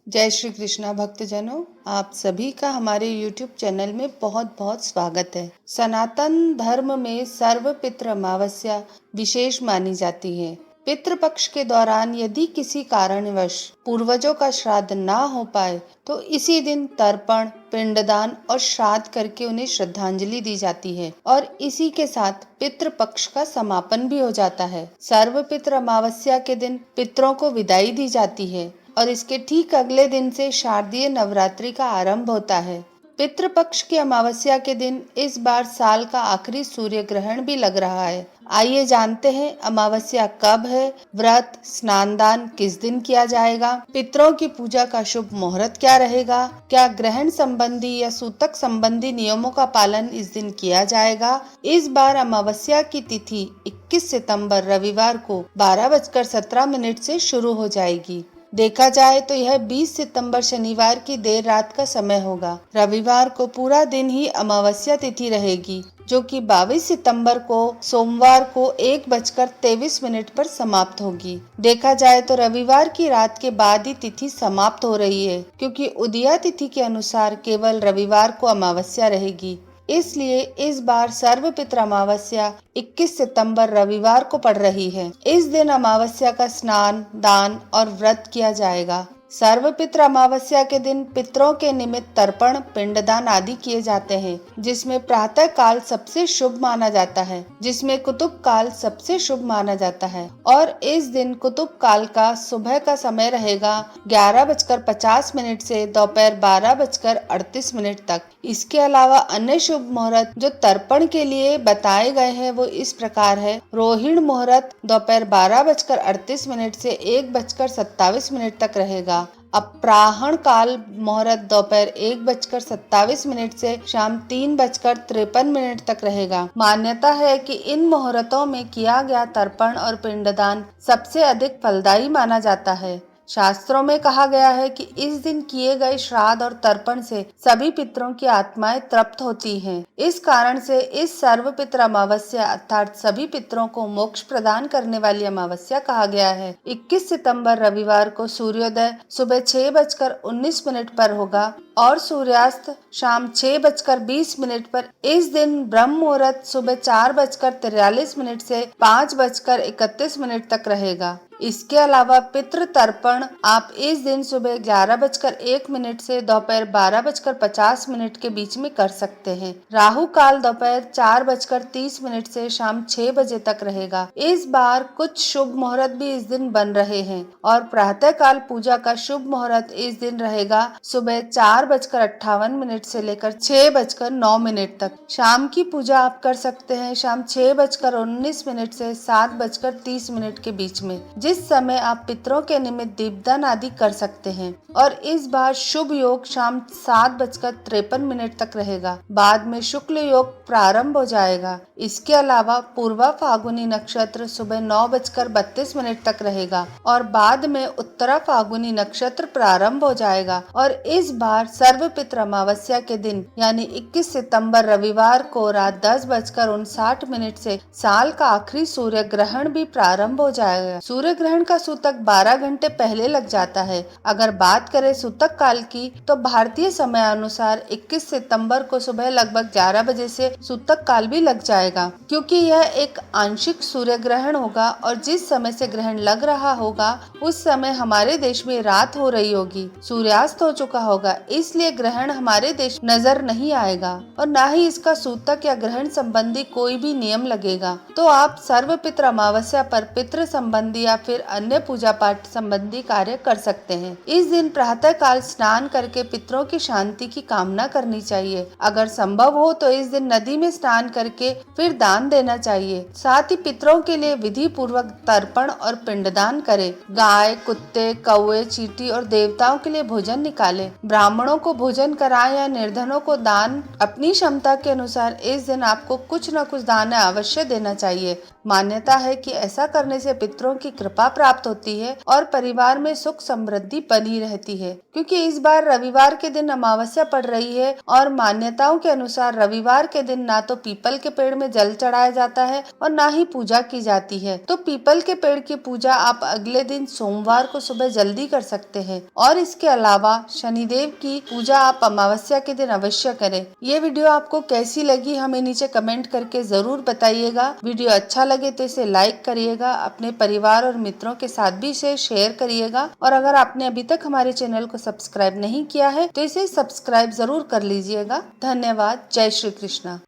जय श्री कृष्णा भक्तजनों, आप सभी का हमारे YouTube चैनल में बहुत बहुत स्वागत है। सनातन धर्म में सर्व पितृ अमावस्या विशेष मानी जाती है। पितृपक्ष के दौरान यदि किसी कारणवश पूर्वजों का श्राद्ध ना हो पाए तो इसी दिन तर्पण, पिंडदान और श्राद्ध करके उन्हें श्रद्धांजलि दी जाती है और इसी के साथ पितृपक्ष का समापन भी हो जाता है। सर्व पितृ अमावस्या के दिन पितरों को विदाई दी जाती है और इसके ठीक अगले दिन से शारदीय नवरात्रि का आरंभ होता है। पितृपक्ष की अमावस्या के दिन इस बार साल का आखिरी सूर्य ग्रहण भी लग रहा है। आइए जानते हैं अमावस्या कब है, व्रत स्नान दान किस दिन किया जाएगा, पितरों की पूजा का शुभ मुहूर्त क्या रहेगा, क्या ग्रहण संबंधी या सूतक संबंधी नियमों का पालन इस दिन किया जाएगा। इस बार अमावस्या की तिथि 21 सितंबर रविवार को 12:17 से शुरू हो जाएगी। देखा जाए तो यह 20 सितंबर शनिवार की देर रात का समय होगा। रविवार को पूरा दिन ही अमावस्या तिथि रहेगी, जो कि 22 सितंबर को सोमवार को 1:23 पर समाप्त होगी। देखा जाए तो रविवार की रात के बाद ही तिथि समाप्त हो रही है, क्योंकि उदया तिथि के अनुसार केवल रविवार को अमावस्या रहेगी। इसलिए इस बार सर्वपितृ अमावस्या 21 सितंबर रविवार को पड़ रही है। इस दिन अमावस्या का स्नान, दान और व्रत किया जाएगा। सर्वपितृ अमावस्या के दिन पितरों के निमित्त तर्पण, पिंडदान आदि किए जाते हैं, जिसमें प्रातः काल सबसे शुभ माना जाता है, जिसमें कुतुब काल सबसे शुभ माना जाता है और इस दिन कुतुब काल का सुबह का समय रहेगा 11:50 से दोपहर 12:38 तक। इसके अलावा अन्य शुभ मुहूर्त जो तर्पण के लिए बताए गए हैं वो इस प्रकार है। रोहिणी मुहूर्त दोपहर 12:38 से 1:27 तक रहेगा। अपराह्न काल मुहूर्त दोपहर 1:27 से शाम 3:53 तक रहेगा। मान्यता है कि इन मुहूर्तों में किया गया तर्पण और पिंडदान सबसे अधिक फलदायी माना जाता है। शास्त्रों में कहा गया है कि इस दिन किए गए श्राद्ध और तर्पण से सभी पितरों की आत्माएं तृप्त होती हैं। इस कारण से इस सर्वपितृ अमावस्या अर्थात सभी पितरों को मोक्ष प्रदान करने वाली अमावस्या कहा गया है। 21 सितंबर रविवार को सूर्योदय सुबह 6:19 पर होगा और सूर्यास्त शाम 6:20 पर। इस दिन ब्रह्म मुहूर्त सुबह 4:43 से 5:31 तक रहेगा। इसके अलावा पितृ तर्पण आप इस दिन सुबह 11:01 से दोपहर 12:50 के बीच में कर सकते हैं। राहु काल दोपहर 4:30 से शाम 6 बजे तक रहेगा। इस बार कुछ शुभ मुहूर्त भी इस दिन बन रहे हैं और प्रातः काल पूजा का शुभ मुहूर्त इस दिन रहेगा सुबह 4:58 से लेकर 6:09 तक। शाम की पूजा आप कर सकते हैं शाम 6:19 से 7:30 के बीच में, जिस समय आप पितरों के निमित्त दीपदान आदि कर सकते हैं। और इस बार शुभ योग शाम 7:53 तक रहेगा। बाद में शुक्ल योग प्रारंभ हो जाएगा। इसके अलावा पूर्वा फागुनी नक्षत्र सुबह 9:32 तक रहेगा और बाद में उत्तरा फागुनी नक्षत्र प्रारंभ हो जाएगा। और इस बार सर्वपितृ अमावस्या के दिन यानी 21 सितंबर रविवार को रात 10:59 से साल का आखिरी सूर्य ग्रहण भी प्रारंभ हो जाएगा। सूर्य ग्रहण का सूतक 12 घंटे पहले लग जाता है। अगर बात करें सूतक काल की तो भारतीय समय अनुसार 21 सितंबर को सुबह लगभग 11 बजे से सूतक काल भी लग जाएगा, क्योंकि यह एक आंशिक सूर्य ग्रहण होगा और जिस समय से ग्रहण लग रहा होगा उस समय हमारे देश में रात हो रही होगी, सूर्यास्त हो चुका होगा। इसलिए ग्रहण हमारे देश नजर नहीं आएगा और न ही इसका सूतक या ग्रहण संबंधी कोई भी नियम लगेगा। तो आप सर्वपितृ अमावस्या पर पितृ संबंधी या फिर अन्य पूजा पाठ संबंधी कार्य कर सकते हैं। इस दिन प्रातः काल स्नान करके पितरों की शांति की कामना करनी चाहिए। अगर संभव हो तो इस दिन नदी में स्नान करके फिर दान देना चाहिए। साथ ही पितरों के लिए विधि पूर्वक तर्पण और पिंडदान करें। गाय, कुत्ते, कौवे, चींटी और देवताओं के लिए भोजन निकालें। ब्राह्मणों को भोजन कराएं या निर्धनों को दान। अपनी क्षमता के अनुसार इस दिन आपको कुछ न कुछ दान अवश्य देना चाहिए। मान्यता है कि ऐसा करने से पितरों की कृपा प्राप्त होती है और परिवार में सुख समृद्धि बनी रहती है। क्योंकि इस बार रविवार के दिन अमावस्या पड़ रही है और मान्यताओं के अनुसार रविवार के दिन ना तो पीपल के पेड़ में जल चढ़ाया जाता है और ना ही पूजा की जाती है। तो पीपल के पेड़ की पूजा आप अगले दिन सोमवार को सुबह जल्दी कर सकते हैं और इसके अलावा शनिदेव की पूजा आप अमावस्या के दिन अवश्य करें। ये वीडियो आपको कैसी लगी हमें नीचे कमेंट करके जरूर बताइएगा। वीडियो अच्छा लगे तो इसे लाइक करिएगा, अपने परिवार और मित्रों के साथ भी इसे शेयर करिएगा और अगर आपने अभी तक हमारे चैनल को सब्सक्राइब नहीं किया है तो इसे सब्सक्राइब जरूर कर लीजिएगा। धन्यवाद। जय श्री कृष्णा।